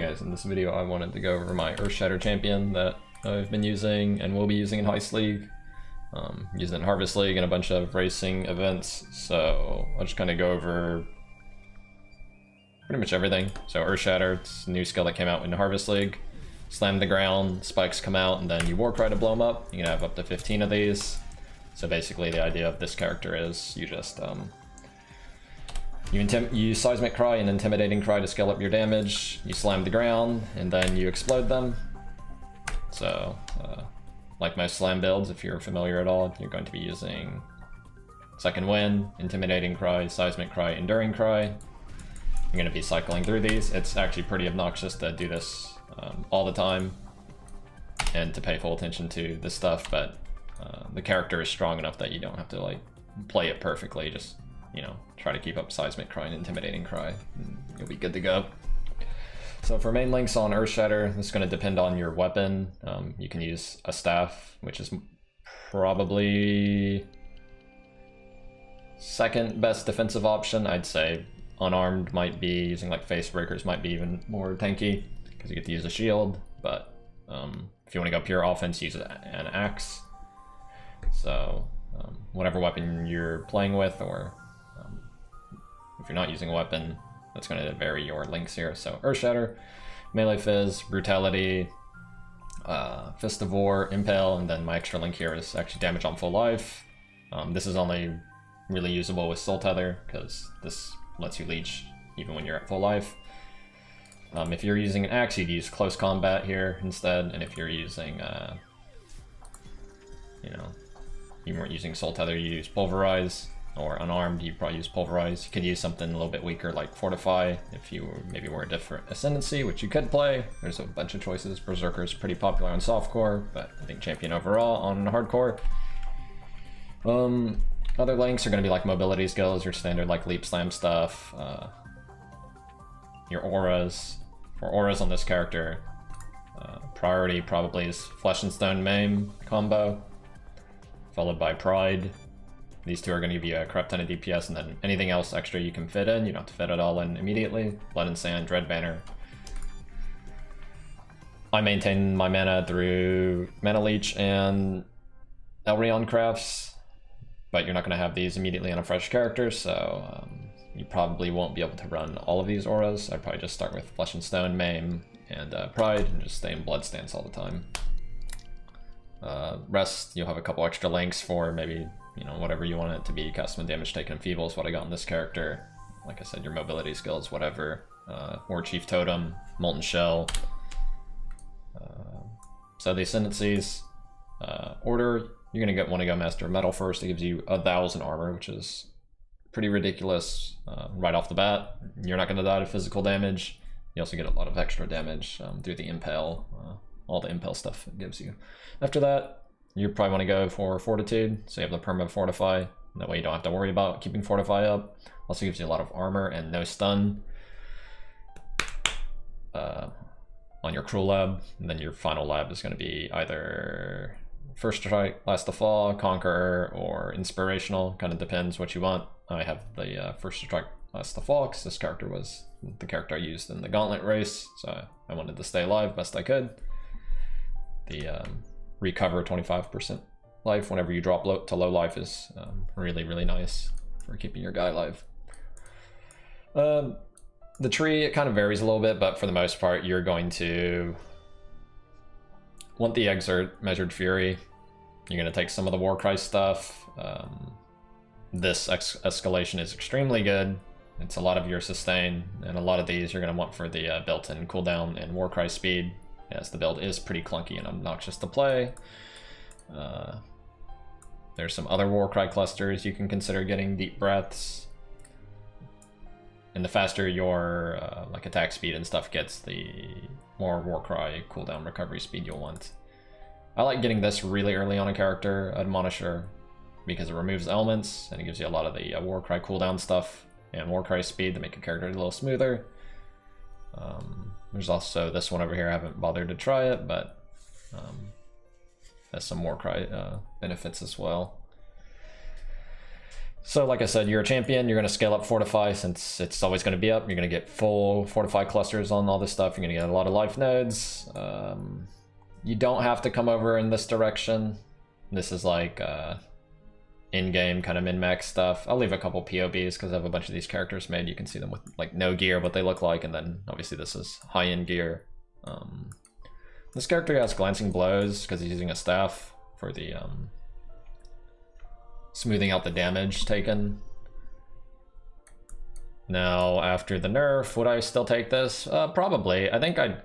guys, in this video I wanted to go over my Earthshatter champion that I've been using and will be using in Heist League, using it in Harvest League and a bunch of racing events, so I'll just kind of go over pretty much everything. So Earthshatter, it's a new skill that came out in Harvest League. Slam the ground, spikes come out, and then you Warcry to blow them up. You can have up to 15 of these. So basically the idea of this character is you just you use Seismic Cry and Intimidating Cry to scale up your damage, you slam the ground, and then you explode them. So, like most slam builds, if you're familiar at all, you're going to be using Second Wind, Intimidating Cry, Seismic Cry, Enduring Cry. You're going to be cycling through these. It's actually pretty obnoxious to do this all the time and to pay full attention to this stuff, but the character is strong enough that you don't have to like play it perfectly. Just, you know, try to keep up Seismic Cry and Intimidating Cry, and you'll be good to go. So for main links on Earthshatter, this is going to depend on your weapon. You can use a staff, which is probably second best defensive option. I'd say unarmed might be, using like face breakers might be even more tanky because you get to use a shield, but if you want to go pure offense, use an axe. So whatever weapon you're playing with, or if you're not using a weapon, that's going to vary your links here. So Earthshatter, Melee Fizz, Brutality, Fist of War, Impale, and then my extra link here is actually damage on full life. This is only really usable with Soul Tether because this lets you leech even when you're at full life. If you're using an axe, you'd use Close Combat here instead, and if you're using, you know, you weren't using Soul Tether, you use Pulverize, or unarmed, you probably use Pulverize. You could use something a little bit weaker like Fortify if you maybe were a different Ascendancy, which you could play. There's a bunch of choices. Berserker is pretty popular on softcore, but I think champion overall on hardcore. Other links are going to be like mobility skills, your standard like leap slam stuff, your auras. For auras on this character, priority probably is Flesh and Stone Maim combo, followed by Pride. These two are going to give you a crap ton of DPS, and then anything else extra you can fit in. You don't have to fit it all in immediately. Blood and Sand, Dread Banner. I maintain my mana through Mana Leech and Elrion crafts, but you're not going to have these immediately on a fresh character, so you probably won't be able to run all of these auras. I'd probably just start with Flesh and Stone, Maim, and Pride, and just stay in Blood Stance all the time. Rest, you'll have a couple extra links for maybe, you know, whatever you want it to be. Custom and Damage Taken, Enfeeble is what I got in this character. Like I said, your mobility skills, whatever. War Chief Totem, Molten Shell. So the Ascendancies. Order, you're going to want to go Master of Metal first. It gives you 1,000 armor, which is pretty ridiculous right off the bat. You're not going to die to physical damage. You also get a lot of extra damage through the Impale, all the Impale stuff it gives you. After that, you probably want to go for Fortitude, so you have the perma Fortify. That way you don't have to worry about keeping Fortify up. Also gives you a lot of armor and no stun on your Cruel Lab. And then your final lab is going to be either First Strike, Last to Fall, Conqueror, or Inspirational. Kind of depends what you want. I have the First Strike, Last to Fall because this character was the character I used in the Gauntlet race, so I wanted to stay alive best I could. The recover 25% life whenever you drop low to low life is really, really nice for keeping your guy alive. The tree, it kind of varies a little bit, but for the most part, you're going to want the Exert, Measured Fury. You're going to take some of the Warcry stuff. This escalation is extremely good. It's a lot of your sustain, and a lot of these you're going to want for the built-in cooldown and Warcry speed. Yes, the build is pretty clunky and obnoxious to play. There's some other Warcry clusters you can consider getting. Deep Breaths. And the faster your like attack speed and stuff gets, the more Warcry cooldown recovery speed you'll want. I like getting this really early on a character, Admonisher, because it removes elements and it gives you a lot of the Warcry cooldown stuff and Warcry speed to make a character a little smoother. There's also this one over here. I haven't bothered to try it, but has some Warcry benefits as well. So like I said, you're a champion, you're going to scale up Fortify since it's always going to be up. You're going to get full Fortify clusters on all this stuff. You're going to get a lot of life nodes. You don't have to come over in this direction. This is like in-game kind of min-max stuff. I'll leave a couple POBs because I have a bunch of these characters made. You can see them with like no gear, what they look like, and then obviously this is high-end gear. This character has glancing blows because he's using a staff for the smoothing out the damage taken. Now, after the nerf, would I still take this? Probably. I think I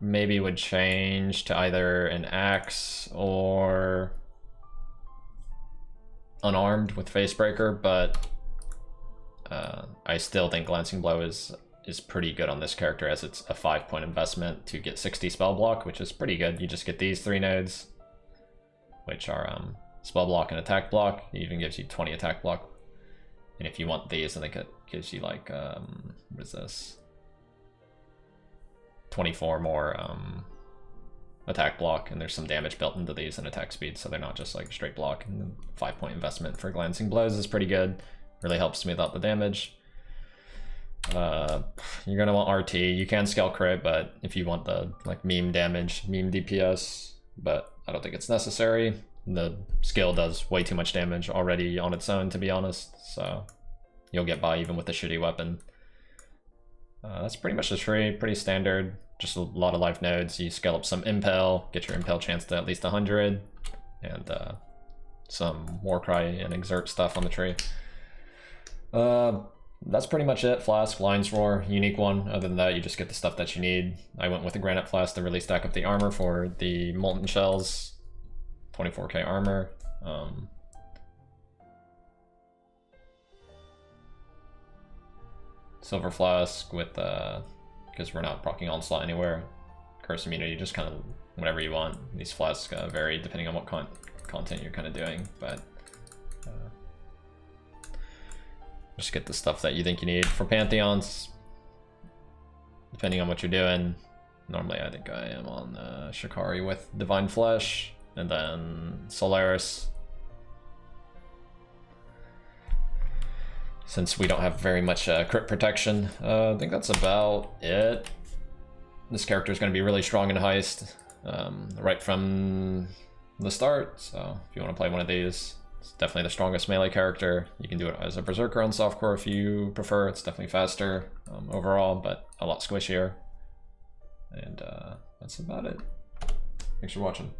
maybe would change to either an axe or unarmed with Facebreaker, but I still think glancing blow is pretty good on this character, as it's a 5-point investment to get 60 spell block, which is pretty good. You just get these 3 nodes, which are spell block and attack block. It even gives you 20 attack block. And if you want these, I think it gives you like, what is this? 24 more attack block, and there's some damage built into these and attack speed, so they're not just like straight block. And the 5-point investment for glancing blows is pretty good. Really helps smooth out the damage. You're gonna want RT. You can scale crit, but if you want the like meme damage, meme DPS, but I don't think it's necessary. The skill does way too much damage already on its own, to be honest, so you'll get by even with a shitty weapon. That's pretty much the tree, pretty standard, just a lot of life nodes. You scale up some impel, get your impel chance to at least 100, and some Warcry and Exert stuff on the tree. That's pretty much it. Flask, Lion's Roar, unique one. Other than that, you just get the stuff that you need. I went with the Granite Flask to really stack up the armor for the Molten Shells. 24k armor. Silver Flask with, because we're not proccing Onslaught anywhere. Curse immunity, just kind of whatever you want. These flasks vary depending on what content you're kind of doing, but just get the stuff that you think you need. For Pantheons, depending on what you're doing, normally I think I am on Shikari with Divine Flesh, and then Solaris. Since we don't have very much crit protection, I think that's about it. This character is going to be really strong in Heist right from the start, so if you want to play one of these, it's definitely the strongest melee character. You can do it as a Berserker on softcore if you prefer. It's definitely faster overall, but a lot squishier. And that's about it. Thanks for watching.